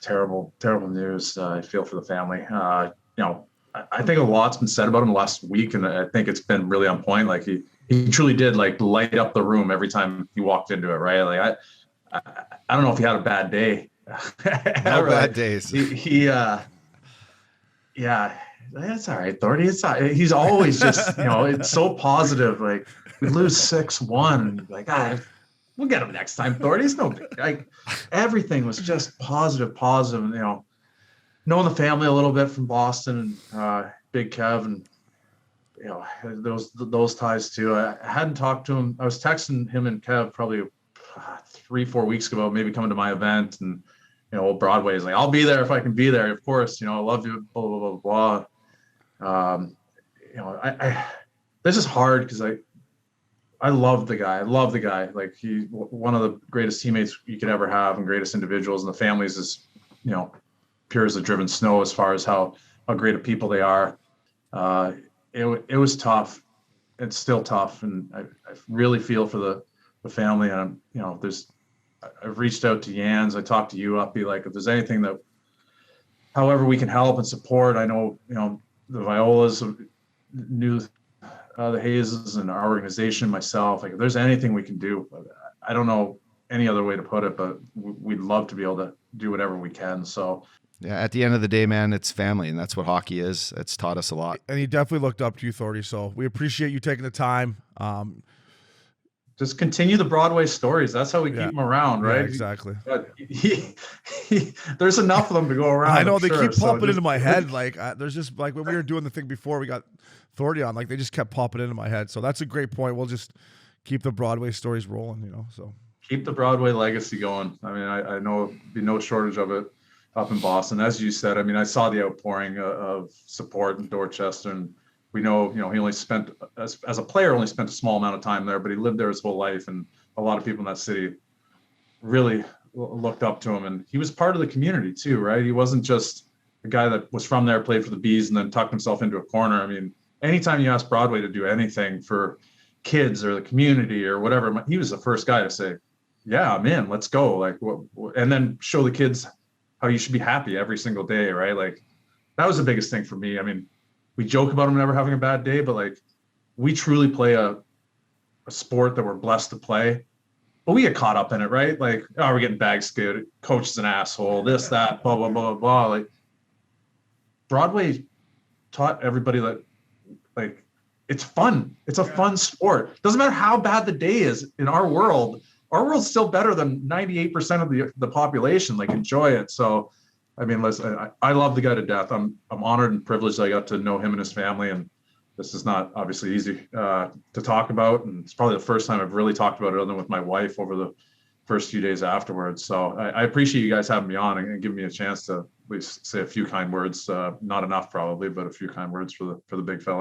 terrible, terrible news. I feel for the family. I think a lot's been said about him last week, and I think it's been really on point. Like he truly did like light up the room every time he walked into it, right? Like I don't know if he had a bad day. No bad Like, days. yeah, that's all right, Thorny. He's always just, it's so positive. Like we lose 6-1, like, we'll get him next time, Thorny. It's no big, like everything was just positive, positive. And, knowing the family a little bit from Boston and Big Kev and those ties too. I hadn't talked to him. I was texting him and Kev probably 3-4 weeks ago, maybe coming to my event, and Broadway is like, I'll be there if I can be there. Of course, I love you, blah, blah, blah, blah. I this is hard because I love the guy. I love the guy. Like he, one of the greatest teammates you could ever have and greatest individuals, and the families is, pure as the driven snow as far as how great of people they are. It was tough. It's still tough. And I really feel for the family. And, I've reached out to Jans. I talked to you, Uppy, like if there's anything that, however we can help and support. I know, the Violas knew the Hazes and our organization, myself, like if there's anything we can do, I don't know any other way to put it, but we'd love to be able to do whatever we can. So yeah, at the end of the day, man, it's family, and that's what hockey is. It's taught us a lot. And he definitely looked up to you, Thordy. So we appreciate you taking the time. Just continue the Broadway stories. That's how we keep them around, right? Yeah, exactly. There's enough of them to go around. I know they keep popping into my head. Like there's just like when we were doing the thing before we got Thordy on, like they just kept popping into my head. So that's a great point. We'll just keep the Broadway stories rolling, so. Keep the Broadway legacy going. I mean, I know there'd be no shortage of it up in Boston. As you said, I mean, I saw the outpouring of support in Dorchester, and we know, he only spent, as a player, only spent a small amount of time there, but he lived there his whole life. And a lot of people in that city really looked up to him. And he was part of the community too, right? He wasn't just a guy that was from there, played for the Bees, and then tucked himself into a corner. I mean, anytime you ask Broadway to do anything for kids or the community or whatever, he was the first guy to say, yeah, I'm in, let's go. Like, and then show the kids how you should be happy every single day, right? Like, that was the biggest thing for me. I mean, we joke about him never having a bad day, but like, we truly play a sport that we're blessed to play, but we get caught up in it, right? Like, oh, we're getting bag scared, coach is an asshole, this, that, blah, blah, blah, blah. Like, Broadway taught everybody that, like, it's fun. It's a fun sport. Doesn't matter how bad the day is in our world. Our world's still better than 98% of the population. Like, enjoy it. So, I mean, listen, I love the guy to death. I'm honored and privileged I got to know him and his family. And this is not obviously easy to talk about. And it's probably the first time I've really talked about it other than with my wife over the first few days afterwards. So I appreciate you guys having me on and giving me a chance to at least say a few kind words. Not enough probably, but a few kind words for the big fella.